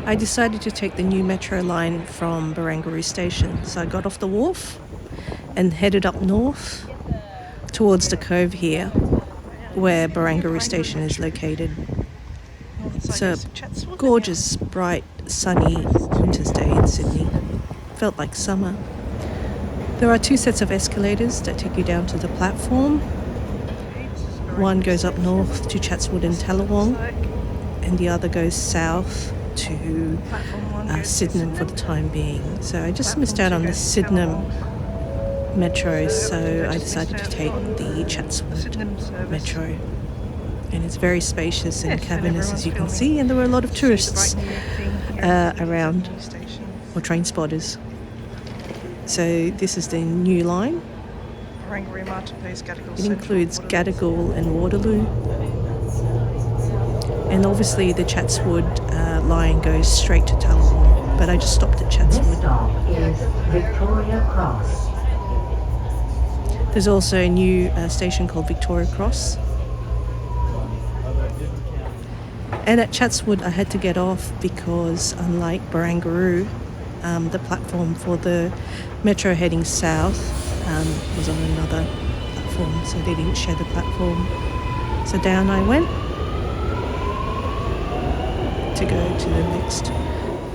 I decided to take the new metro line from Barangaroo Station. So I got off the wharf and headed up north towards the cove here, where Barangaroo Station is located. It's a gorgeous, bright, sunny winter's day in Sydney. Felt like summer. There are two sets of escalators that take you down to the platform. One goes up north to Chatswood and Tallawong, and the other goes south to Sydenham for the time being. So I just missed out on the Sydenham metro, so I decided to take the Chatswood metro. And it's very spacious and cavernous, as you can see, and there were a lot of tourists around, or train spotters. So this is the new line. It includes Gadigal and Waterloo. And obviously the Chatswood line goes straight to Tallawong, but I just stopped at Chatswood. Next stop is Victoria Cross. There's also a new station called Victoria Cross. And at Chatswood I had to get off because, unlike Barangaroo, the platform for the metro heading south was on another platform, so they didn't share the platform. So down I went to go to the next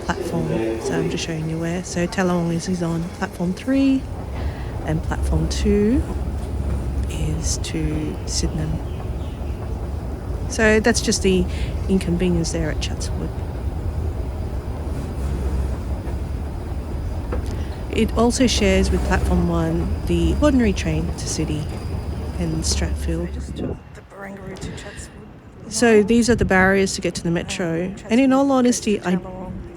platform. So I'm just showing you where. So Tallawong is on platform 3, and platform 2 is to Sydenham. So that's just the inconvenience there at Chatswood. It also shares with platform 1 the ordinary train to City and Stratfield. So these are the barriers to get to the metro. And in all honesty, I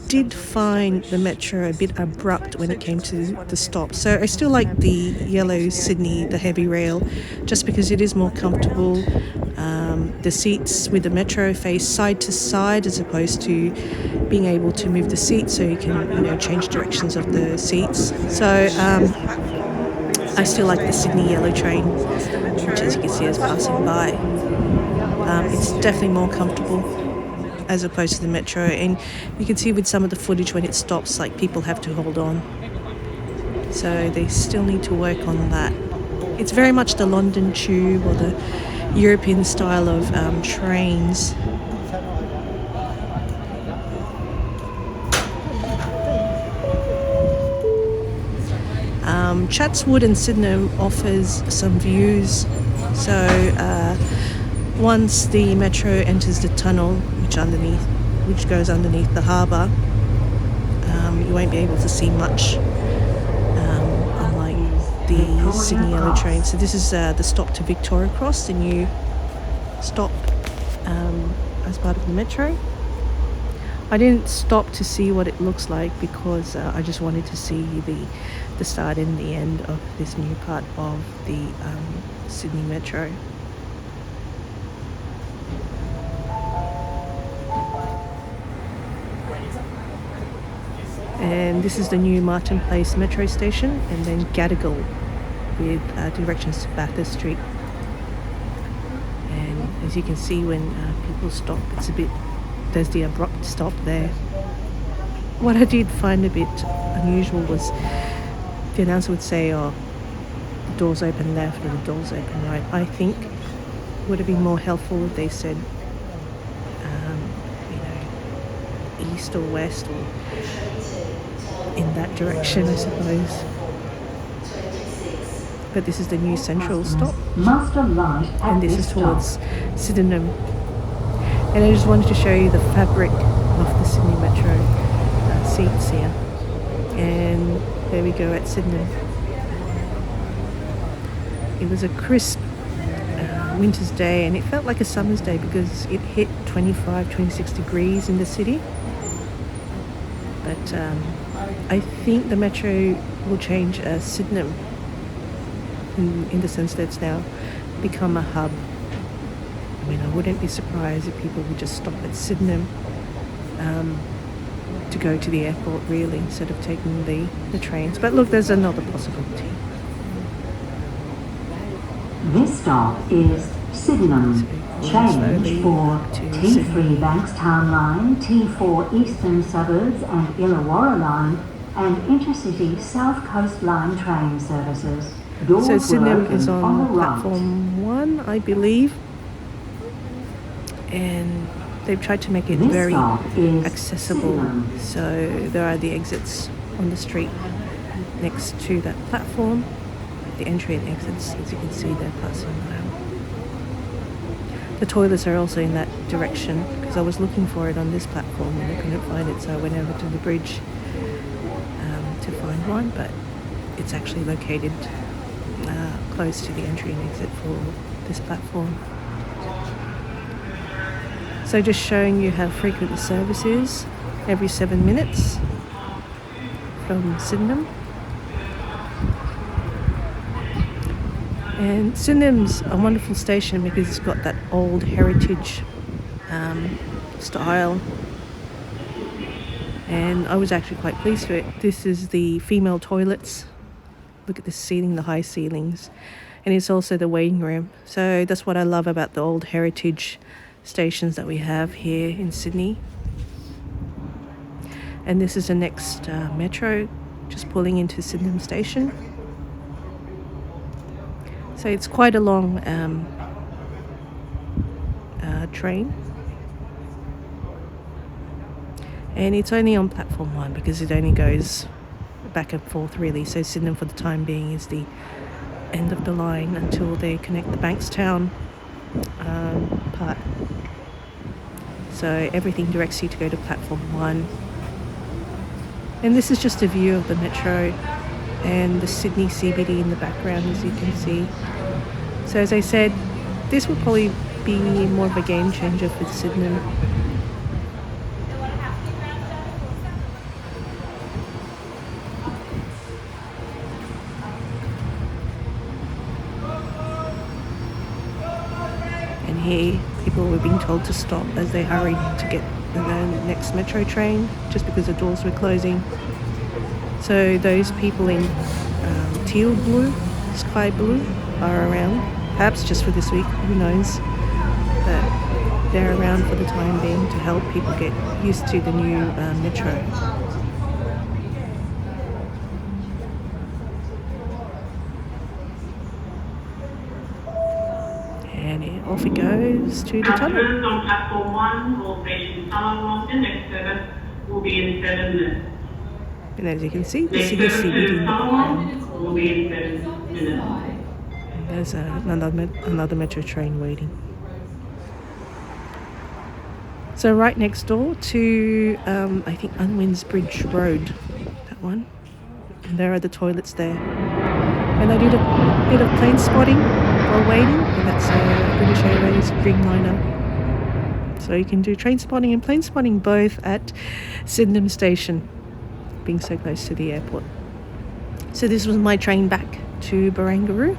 did find the metro a bit abrupt when it came to the stop. So I still like the yellow Sydney, the heavy rail, just because it is more comfortable. The seats with the metro face side to side, as opposed to being able to move the seats so you can, change directions of the seats. So I still like the Sydney yellow train, which, as you can see, is passing by. It's definitely more comfortable as opposed to the metro, and you can see with some of the footage when it stops, like, people have to hold on. So they still need to work on that. It's very much the London Tube or the European style of trains. Chatswood and Sydenham offers some views. So once the metro enters the tunnel, which goes underneath the harbour, you won't be able to see much, unlike the Sydney Yellow train. So this is the stop to Victoria Cross, the new stop as part of the metro. I didn't stop to see what it looks like because I just wanted to see the start and the end of this new part of the Sydney Metro. And this is the new Martin Place metro station, and then Gadigal with directions to Bathurst Street. And as you can see, when people stop, there's the abrupt stop there. What I did find a bit unusual was the announcer would say, the doors open left or the doors open right. I think it would have been more helpful if they said, east or west, or in that direction, I suppose. But this is the new central stop, and this is towards Sydenham. And I just wanted to show you the fabric of the Sydney Metro seats here. And there we go at Sydenham. It was a crisp winter's day, and it felt like a summer's day because it hit 25, 26 degrees in the city. But I think the metro will change Sydenham in the sense that it's now become a hub. I mean, I wouldn't be surprised if people would just stop at Sydenham to go to the airport, really, instead of taking the trains. But look, there's another possibility. This stop is Sydenham. Change slowly for to T3 Sydney. Bankstown Line, T4 Eastern Suburbs and Illawarra Line, and Intercity South Coast Line train services. Doors So will Sydenham open is on on the right. platform 1, I believe. And they've tried to make it This very stop is accessible. Sydenham. So there are the exits on the street next to that platform. The entry and exits, as you can see, they're passing around. The toilets are also in that direction because I was looking for it on this platform and I couldn't find it, so I went over to the bridge to find one, but it's actually located close to the entry and exit for this platform. So just showing you how frequent the service is, every 7 minutes from Sydenham. And Sydenham's a wonderful station because it's got that old heritage style. And I was actually quite pleased with it. This is the female toilets. Look at the ceiling, the high ceilings. And it's also the waiting room. So that's what I love about the old heritage stations that we have here in Sydney. And this is the next metro, just pulling into Sydenham Station. So it's quite a long train. And it's only on platform 1 because it only goes back and forth really. So Sydenham for the time being is the end of the line until they connect the Bankstown part. So everything directs you to go to platform 1. And this is just a view of the metro and the Sydney CBD in the background, as you can see. So as I said, this will probably be more of a game changer for Sydenham. And here, people were being told to stop as they hurried to get the next metro train, just because the doors were closing. So those people in teal blue, sky blue, are around. Perhaps just for this week, who knows. But they're around for the time being to help people get used to the new metro. And off it goes to the tunnel. Passengers on platform 1 will station Tunnel. The next service will be in 7 minutes. And as you can see, the Next Sydney service CBD to in the background. Tunnel will be in 7 minutes. And there's another metro train waiting. So right next door to, I think, Unwin's Bridge Road, that one. And there are the toilets there. And I did a bit of plane spotting while waiting, and that's British Airways Dreamliner. So you can do train spotting and plane spotting both at Sydenham Station, being so close to the airport. So this was my train back to Barangaroo.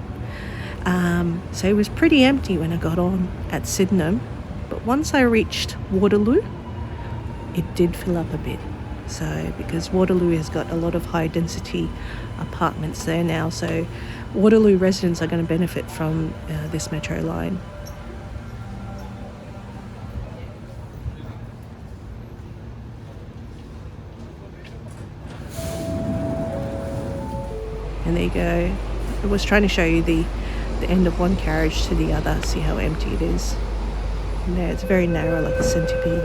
So it was pretty empty when I got on at Sydenham, but once I reached Waterloo, it did fill up a bit. So because Waterloo has got a lot of high density apartments there now, so Waterloo residents are going to benefit from this metro line. And there you go. I was trying to show you the end of one carriage to the other, see how empty it is. And there it's very narrow, like a centipede.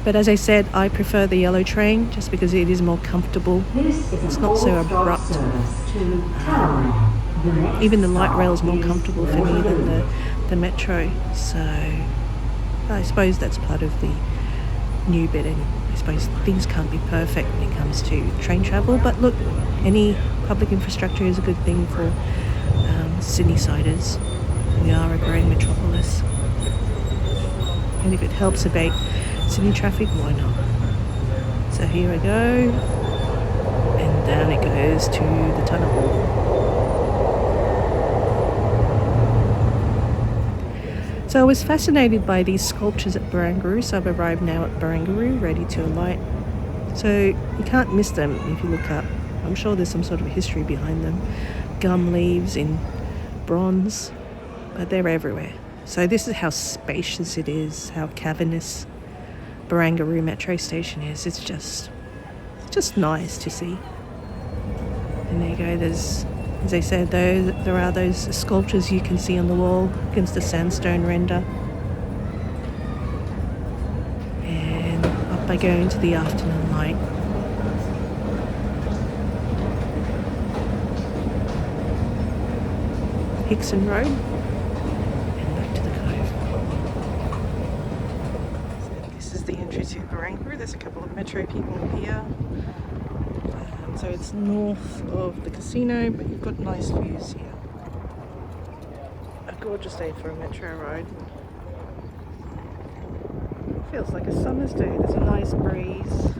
But as I said, I prefer the yellow train just because it is more comfortable. It's not so abrupt. Even the light rail is more comfortable for me than the metro. So I suppose that's part of the new bit, and I suppose things can't be perfect when it comes to train travel. But look, any public infrastructure is a good thing for Sydney-siders. We are a growing metropolis. And if it helps abate Sydney traffic, why not? So here I go, and down it goes to the tunnel. So I was fascinated by these sculptures at Barangaroo, so I've arrived now at Barangaroo, ready to alight. So you can't miss them if you look up. I'm sure there's some sort of history behind them. Gum leaves in bronze, but they're everywhere. So this is how spacious it is, how cavernous Barangaroo metro station is. It's just nice to see. And there you go, there's, as I said, there are those sculptures you can see on the wall against the sandstone render. And up I go into the afternoon light. Hickson Road and back to the cove. So this is the entry to Barangaroo. There's a couple of metro people here. So it's north of the casino, but you've got nice views here. A gorgeous day for a metro ride. Feels like a summer's day. There's a nice breeze.